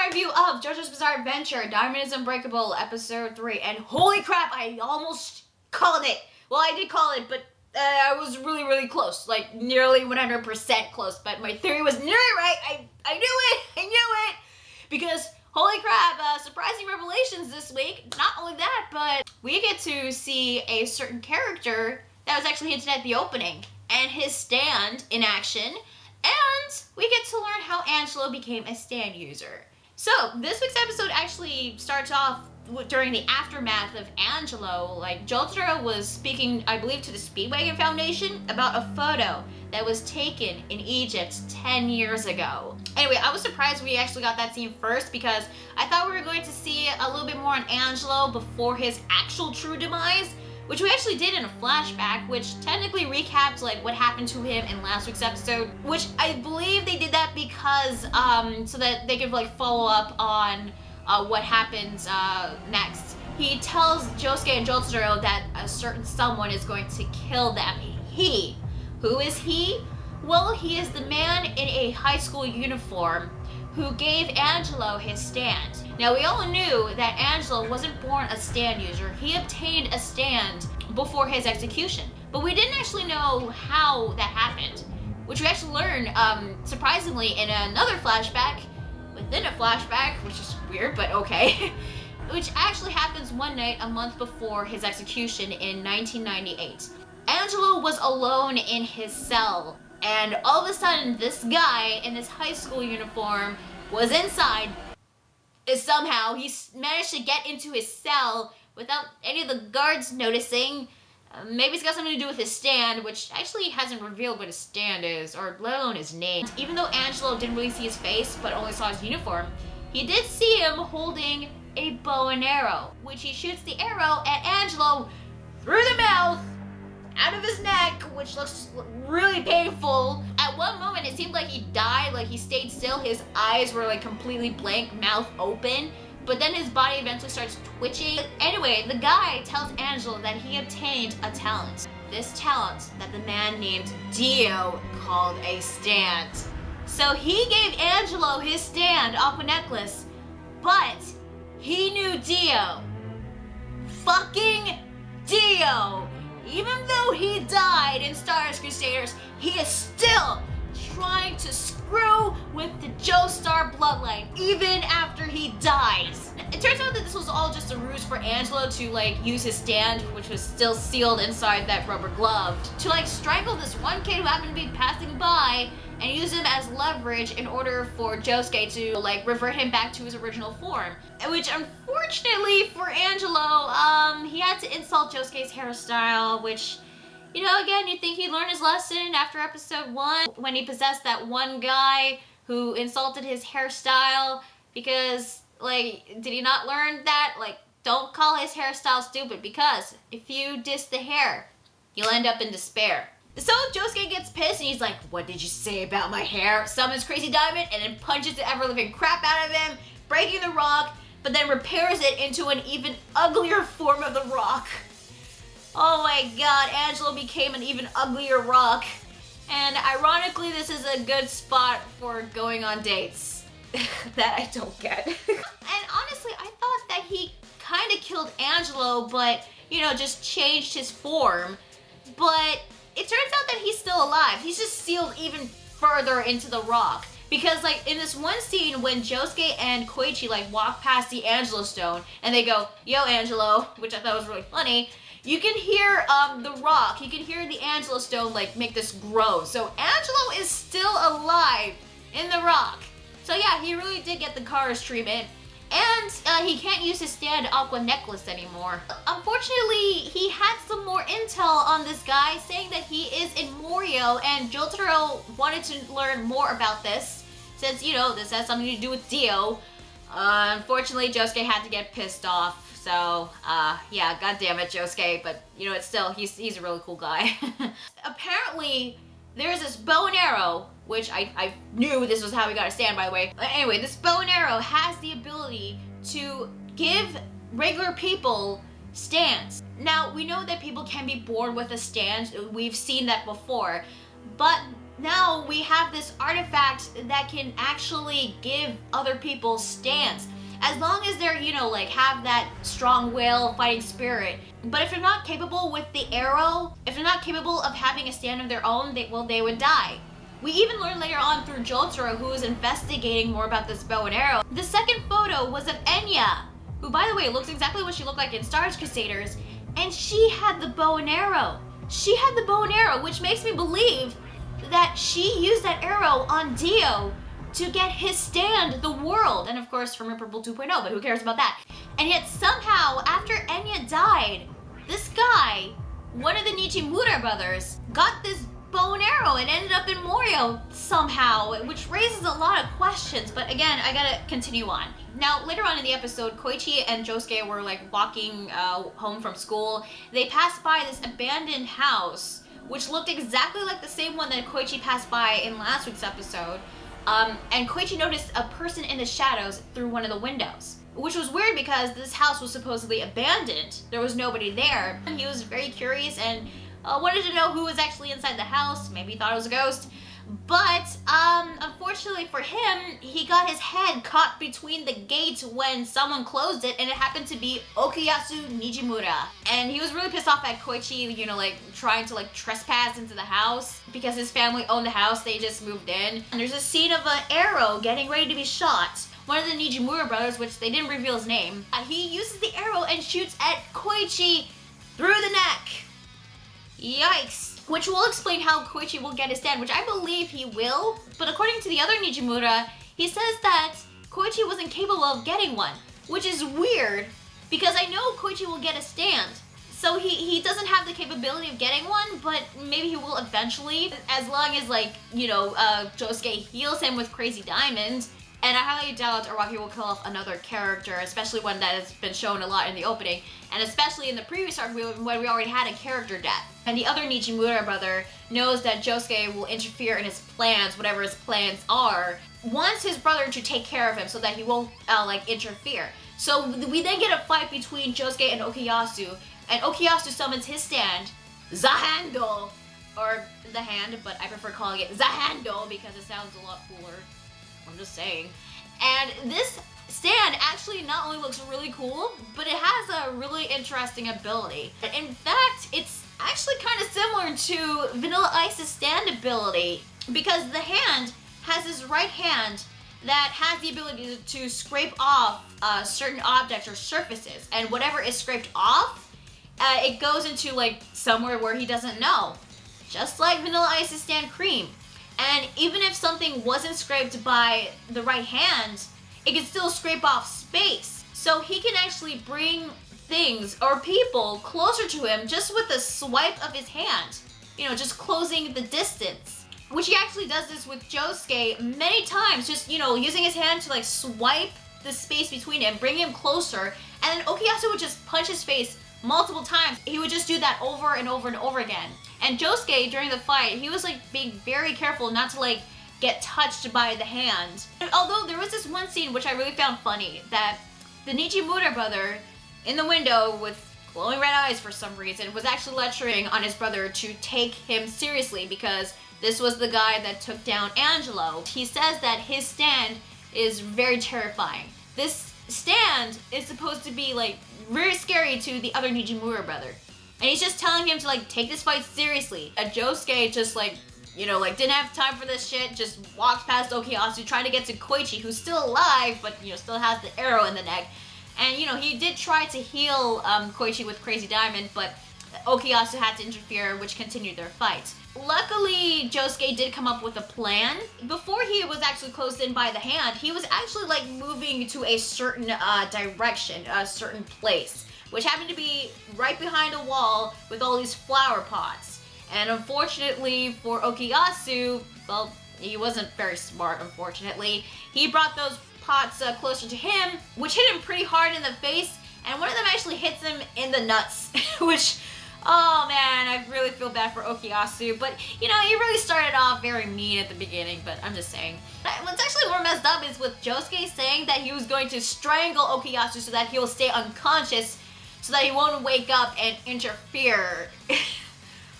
review of JoJo's Bizarre Adventure, Diamond is Unbreakable, Episode 3, and holy crap, I almost called it. Well, I did call it, but I was really close, like nearly 100% close, but my theory was nearly right. I knew it, because holy crap, surprising revelations this week. Not only that, but we get to see a certain character that was actually hinted at the opening, and his stand in action, and we get to learn how Angelo became a stand user. So, this week's episode actually starts off during the aftermath of Angelo. Like, Jotaro was speaking, I believe, to the Speedwagon Foundation about a photo that was taken in Egypt 10 years ago. Anyway, I was surprised we actually got that scene first because I thought we were going to see a little bit more on Angelo before his actual true demise, which we actually did in a flashback, which technically recaps like what happened to him in last week's episode, which I believe they did that because so that they could like follow up on what happens next. He tells Josuke and Jotaro that a certain someone is going to kill them. Who is he? Well, he is the man in a high school uniform who gave Angelo his stand. Now, we all knew that Angelo wasn't born a stand user. He obtained a stand before his execution, but we didn't actually know how that happened, which we actually learned, surprisingly, in another flashback, within a flashback, which is weird, but okay, which actually happens one night a month before his execution in 1998. Angelo was alone in his cell, and all of a sudden, this guy in this high school uniform was inside. Somehow, he managed to get into his cell without any of the guards noticing. Maybe it's got something to do with his stand, which actually hasn't revealed what his stand is, or let alone his name. Even though Angelo didn't really see his face, but only saw his uniform, he did see him holding a bow and arrow, which he shoots the arrow at Angelo through the mouth, out of his neck, which looks really painful. At one moment, it seemed like he died, like he stayed still. His eyes were like completely blank, mouth open, but then his body eventually starts twitching. Anyway, the guy tells Angelo that he obtained a talent. This talent that the man named Dio called a stand. So he gave Angelo his stand, Aqua Necklace, but he knew Dio. Fucking Dio! Even though he died in Stardust Crusaders, he is still trying to screw with the Joestar bloodline, even after he dies. It turns out that this was all just a ruse for Angelo to like use his stand, which was still sealed inside that rubber glove, to like strangle this one kid who happened to be passing by and use him as leverage in order for Josuke to like revert him back to his original form. Which unfortunately for Angelo, he had to insult Josuke's hairstyle, which, you know, again, you'd think he'd learn his lesson after episode 1 when he possessed that one guy who insulted his hairstyle, because like, did he not learn that? Like, don't call his hairstyle stupid, because if you diss the hair, you'll end up in despair. So Josuke gets pissed and he's like, what did you say about my hair? Summons Crazy Diamond and then punches the ever-living crap out of him, breaking the rock, but then repairs it into an even uglier form of the rock. Oh my god, Angelo became an even uglier rock. And ironically, this is a good spot for going on dates. That I don't get. And honestly, I thought that he kind of killed Angelo, but, you know, just changed his form. But it turns out that he's still alive. He's just sealed even further into the rock. Because like in this one scene when Josuke and Koichi like walk past the Angelo stone and they go, yo Angelo, which I thought was really funny, you can hear the rock, you can hear the Angelo stone like make this grow. So Angelo is still alive in the rock. So yeah, he really did get the Cars treatment. And he can't use his stand Aqua Necklace anymore. Unfortunately, he had some more intel on this guy saying that he is in Morioh, and Jotaro wanted to learn more about this since, you know, this has something to do with Dio. Unfortunately, Josuke had to get pissed off. So, yeah, god damn it, Josuke. But, you know, it's still, he's a really cool guy. Apparently, there's this bow and arrow, which I knew this was how we got a stand, by the way. Anyway, this bow and arrow has the ability to give regular people stands. Now, we know that people can be born with a stand. We've seen that before. But Now we have this artifact that can actually give other people stands. As long as they're, like have that strong will, fighting spirit. But if they're not capable with the arrow, if they're not capable of having a stand of their own, they would die. We even learn later on through Jotaro, who is investigating more about this bow and arrow. The second photo was of Enya, who by the way looks exactly what she looked like in Stars Crusaders, and she had the bow and arrow. She had the bow and arrow, which makes me believe that she used that arrow on Dio to get his stand, the world, and of course from Unbreakable 2.0, but who cares about that? And yet somehow, after Enya died, this guy, one of the Nijimura brothers, got this bow and arrow and ended up in Morioh somehow, which raises a lot of questions, but again, I gotta continue on. Now, later on in the episode, Koichi and Josuke were like walking home from school. They passed by this abandoned house, which looked exactly like the same one that Koichi passed by in last week's episode. And Koichi noticed a person in the shadows through one of the windows, which was weird because this house was supposedly abandoned. There was nobody there. He was very curious and wanted to know who was actually inside the house. Maybe he thought it was a ghost. But unfortunately for him, he got his head caught between the gate when someone closed it, and it happened to be Okuyasu Nijimura. And he was really pissed off at Koichi, trying to trespass into the house because his family owned the house. They just moved in. And there's a scene of an arrow getting ready to be shot. One of the Nijimura brothers, which they didn't reveal his name, he uses the arrow and shoots at Koichi through the neck. Yikes. Which will explain how Koichi will get his stand, which I believe he will. But according to the other Nijimura, he says that Koichi wasn't capable of getting one, which is weird because I know Koichi will get a stand. So he doesn't have the capability of getting one, but maybe he will eventually, as long as Josuke heals him with Crazy Diamond. And I highly doubt Araki will kill off another character, especially one that has been shown a lot in the opening, and especially in the previous arc when we already had a character death. And the other Nijimura brother knows that Josuke will interfere in his plans, whatever his plans are, wants his brother to take care of him so that he won't interfere. So we then get a fight between Josuke and Okuyasu, and Okuyasu summons his stand, Zahando, or the hand, but I prefer calling it Zahando because it sounds a lot cooler. I'm just saying. And this stand actually not only looks really cool, but it has a really interesting ability. In fact, it's actually kind of similar to Vanilla Ice's stand ability because the hand has this right hand that has the ability to scrape off certain objects or surfaces, and whatever is scraped off, it goes into somewhere where he doesn't know. Just like Vanilla Ice's stand Cream. And even if something wasn't scraped by the right hand, it can still scrape off space. So he can actually bring things or people closer to him just with a swipe of his hand. Just closing the distance. Which he actually does this with Josuke many times, just, using his hand to swipe the space between him, bring him closer, and then Okuyasu would just punch his face multiple times. He would just do that over and over and over again. And Josuke, during the fight, he was being very careful not to get touched by the hand. And although there was this one scene which I really found funny, that the Nijimura brother in the window with glowing red eyes for some reason was actually lecturing on his brother to take him seriously because this was the guy that took down Angelo. He says that his stand is very terrifying. This stand is supposed to be very scary to the other Nijimura brother. And he's just telling him to take this fight seriously. And Josuke just didn't have time for this shit, just walked past Okuyasu trying to get to Koichi, who's still alive, but still has the arrow in the neck. And he did try to heal Koichi with Crazy Diamond, but Okuyasu had to interfere, which continued their fight. Luckily, Josuke did come up with a plan. Before he was actually closed in by the hand, he was actually moving to a certain direction, a certain place, which happened to be right behind a wall with all these flower pots. And unfortunately for Okuyasu, well, he wasn't very smart, unfortunately. He brought those pots closer to him, which hit him pretty hard in the face, and one of them actually hits him in the nuts, which, oh man, I really feel bad for Okuyasu, but he really started off very mean at the beginning, but I'm just saying. What's actually more messed up is with Josuke saying that he was going to strangle Okuyasu so that he'll stay unconscious, so that he won't wake up and interfere.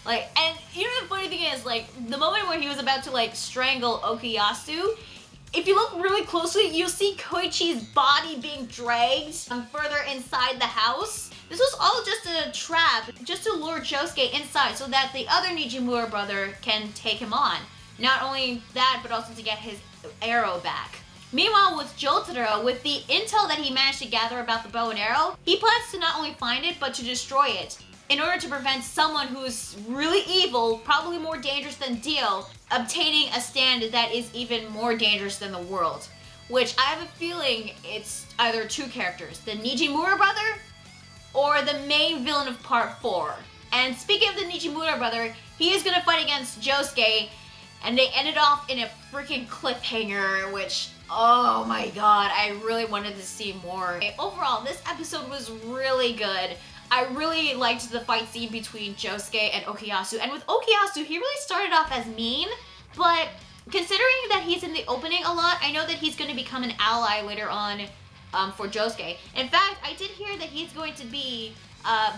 Like, and you know the funny thing is, like, the moment where he was about to, like, strangle Okuyasu, if you look really closely, you'll see Koichi's body being dragged further inside the house. This was all just a trap, just to lure Josuke inside so that the other Nijimura brother can take him on. Not only that, but also to get his arrow back. Meanwhile, with Jotaro, with the intel that he managed to gather about the bow and arrow, he plans to not only find it, but to destroy it, in order to prevent someone who's really evil, probably more dangerous than Dio, obtaining a stand that is even more dangerous than the world. Which I have a feeling it's either two characters, the Nijimura brother or the main villain of part 4. And speaking of the Nijimura brother, he is gonna fight against Josuke, and they ended off in a freaking cliffhanger, which, oh my god, I really wanted to see more. Overall, this episode was really good. I really liked the fight scene between Josuke and Okuyasu. And with Okuyasu, he really started off as mean, but considering that he's in the opening a lot, I know that he's going to become an ally later on for Josuke. In fact, I did hear that he's going to be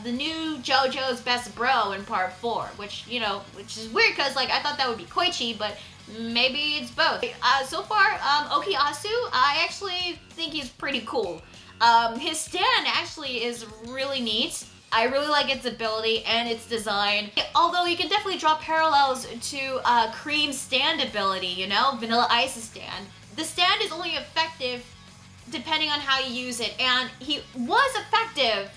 the new Jojo's best bro in part 4, which, you know, which is weird because, like, I thought that would be Koichi, but maybe it's both. So far, Okuyasu, I actually think he's pretty cool. His stand actually is really neat. I really like its ability and its design. Although you can definitely draw parallels to Cream's stand ability, you know, Vanilla Ice's stand. The stand is only effective depending on how you use it, and he was effective.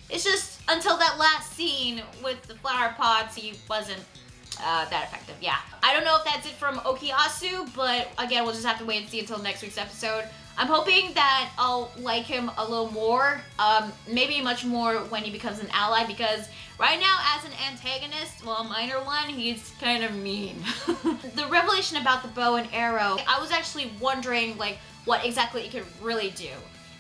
It's just until that last scene with the flower pots, he wasn't that effective, yeah. I don't know if that's it from Okuyasu, but again, we'll just have to wait and see until next week's episode. I'm hoping that I'll like him a little more, maybe much more when he becomes an ally, because right now as an antagonist, well, a minor one, he's kind of mean. The revelation about the bow and arrow, I was actually wondering like what exactly it could really do.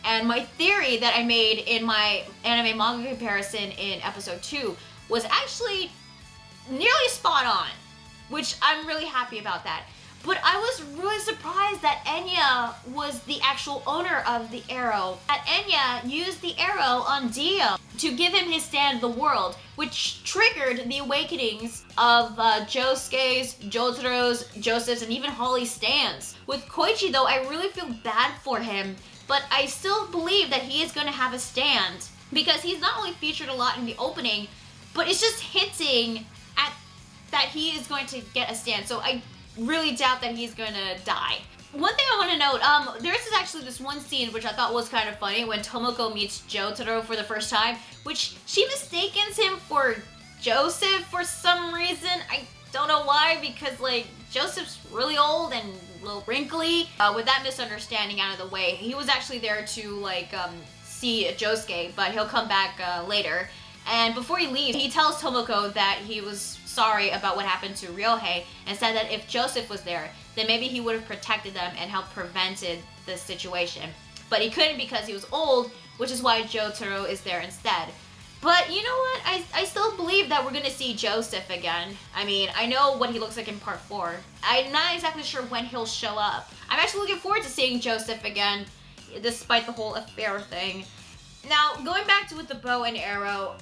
And my theory that I made in my anime manga comparison in episode 2 was actually nearly spot on, which I'm really happy about that. But I was really surprised that Enya was the actual owner of the arrow. That Enya used the arrow on Dio to give him his stand, the world, which triggered the awakenings of Josuke's, Jotaro's, Joseph's, and even Holly's stands. With Koichi though, I really feel bad for him, but I still believe that he is going to have a stand, because he's not only featured a lot in the opening, but it's just hinting at that he is going to get a stand. So I really doubt that he's gonna die. One thing I want to note, there's actually this one scene which I thought was kind of funny when Tomoko meets Jotaro for the first time, which she mistakes him for Joseph for some reason. I don't know why, because like Joseph's really old and a little wrinkly. With that misunderstanding out of the way, he was actually there to like see Josuke, but he'll come back later. And before he leaves, he tells Tomoko that he was sorry about what happened to Ryohei and said that if Joseph was there, then maybe he would have protected them and helped prevented the situation. But he couldn't because he was old, which is why Jotaro is there instead. But you know what? I still believe that we're going to see Joseph again. I mean, I know what he looks like in part 4. I'm not exactly sure when he'll show up. I'm actually looking forward to seeing Joseph again, despite the whole affair thing. Now, going back to with the bow and arrow,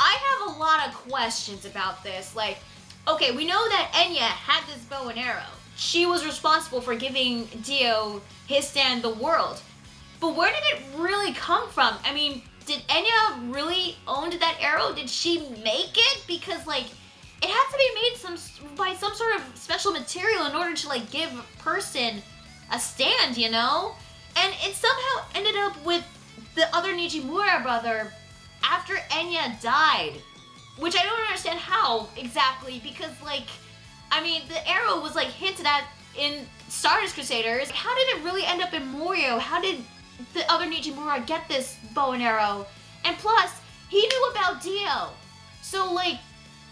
I have a lot of questions about this. Like, okay, we know that Enya had this bow and arrow. She was responsible for giving Dio his stand, the world. But where did it really come from? I mean, did Enya really own that arrow? Did she make it? Because, like, it had to be made by some sort of special material in order to, like, give a person a stand, you know? And it somehow ended up with the other Nijimura brother after Enya died, which I don't understand how exactly, because like, I mean, the arrow was like hinted at in Stardust Crusaders. How did it really end up in Morioh? How did the other Nijimura get this bow and arrow? And plus, he knew about Dio. So like,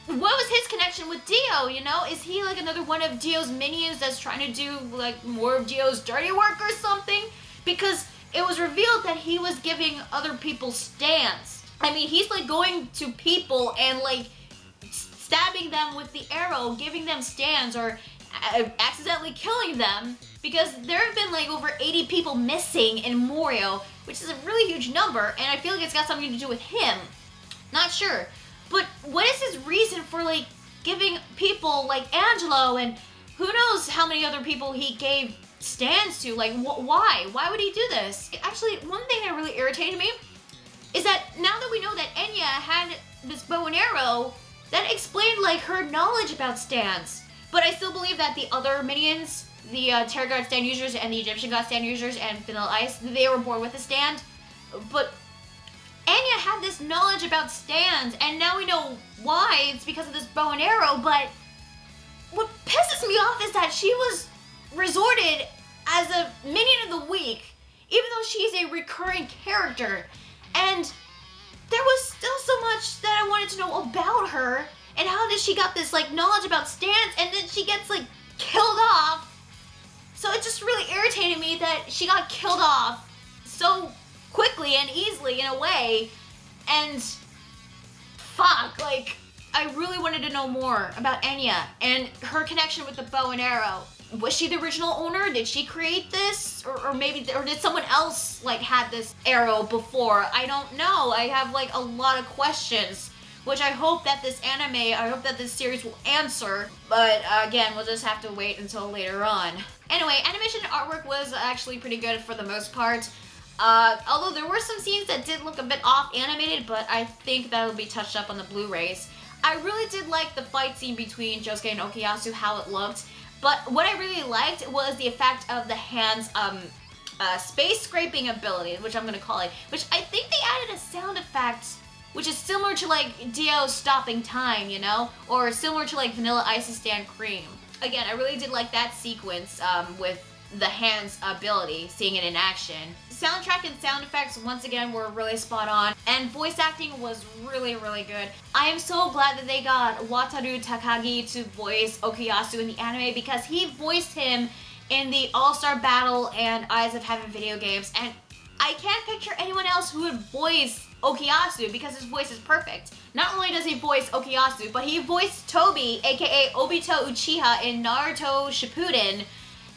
what was his connection with Dio, you know? Is he like another one of Dio's minions that's trying to do like more of Dio's dirty work or something? Because it was revealed that he was giving other people stands. I mean, he's like going to people and like stabbing them with the arrow, giving them stands, or accidentally killing them, because there have been like over 80 people missing in Morioh, which is a really huge number, and I feel like it's got something to do with him. Not sure. But what is his reason for like giving people like Angelo and who knows how many other people he gave stands to. Like, why? Why would he do this? Actually, one thing that really irritated me is that now that we know that Enya had this bow and arrow, that explained like her knowledge about stands. But I still believe that the other minions, the Terror God stand users and the Egyptian God stand users and Vanilla Ice, they were born with a stand. But Enya had this knowledge about stands, and now we know why. It's because of this bow and arrow, but what pisses me off is that she was resorted as a minion of the week, even though she's a recurring character. And there was still so much that I wanted to know about her, and how did she got this like knowledge about stands, and then she gets like killed off. So it just really irritated me that she got killed off so quickly and easily in a way, and fuck, like, I really wanted to know more about Enya and her connection with the bow and arrow. Was she the original owner? Did she create this? Or did someone else like had this arrow before? I don't know. I have like a lot of questions, which I hope that this series will answer. But again, we'll just have to wait until later on. Anyway, animation and artwork was actually pretty good for the most part. Although there were some scenes that did look a bit off animated, but I think that'll be touched up on the Blu-rays. I really did like the fight scene between Josuke and Okuyasu, how it looked. But what I really liked was the effect of the hands' space scraping ability, which I'm gonna call it, which I think they added a sound effect, which is similar to like Dio stopping time, you know? Or similar to like Vanilla Ice's Stand Cream. Again, I really did like that sequence with the hands ability, seeing it in action. Soundtrack and sound effects once again were really spot on, and voice acting was really, really good. I am so glad that they got Wataru Takagi to voice Okuyasu in the anime, because he voiced him in the All-Star Battle and Eyes of Heaven video games, and I can't picture anyone else who would voice Okuyasu because his voice is perfect. Not only does he voice Okuyasu, but he voiced Tobi, aka Obito Uchiha in Naruto Shippuden.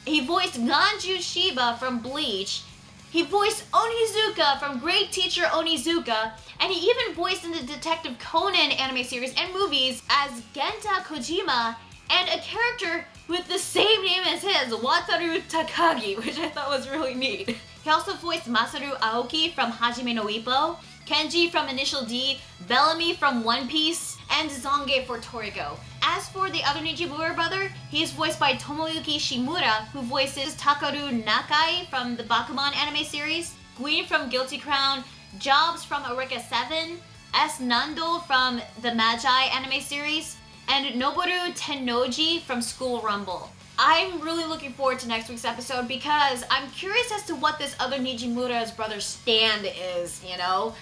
He voiced Ganju Shiba from Bleach. He voiced Onizuka from Great Teacher Onizuka, and he even voiced in the Detective Conan anime series and movies as Genta Kojima, and a character with the same name as his, Wataru Takagi, which I thought was really neat. He also voiced Masaru Aoki from Hajime no Ippo, Kenji from Initial D, Bellamy from One Piece, and Zange for Toriko. As for the other Nijimura brother, he is voiced by Tomoyuki Shimura, who voices Takaru Nakai from the Bakuman anime series, Gwen from Guilty Crown, Jobs from Eureka 7, S. Nando from the Magi anime series, and Noboru Tennoji from School Rumble. I'm really looking forward to next week's episode because I'm curious as to what this other Nijimura's brother's stand is, you know?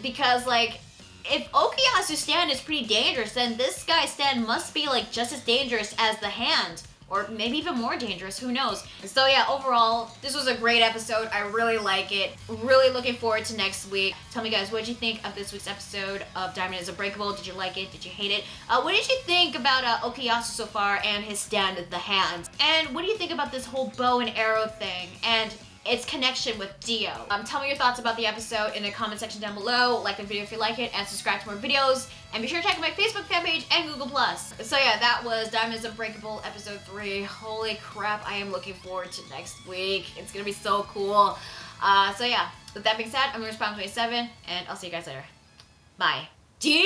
Because, like, if Okuyasu's stand is pretty dangerous, then this guy's stand must be, like, just as dangerous as the hand. Or maybe even more dangerous, who knows? So yeah, overall, this was a great episode. I really like it. Really looking forward to next week. Tell me guys, what did you think of this week's episode of Diamond is Unbreakable? Did you like it? Did you hate it? What did you think about Okuyasu so far and his stand, the hand? And what do you think about this whole bow and arrow thing and its connection with Dio? Tell me your thoughts about the episode in the comment section down below. Like the video if you like it, and subscribe to more videos. And be sure to check out my Facebook fan page and Google+. So yeah, that was Diamond is Unbreakable episode 3. Holy crap, I am looking forward to next week. It's gonna be so cool. So yeah, with that being said, I'm Respond 27, and I'll see you guys later. Bye. Dio!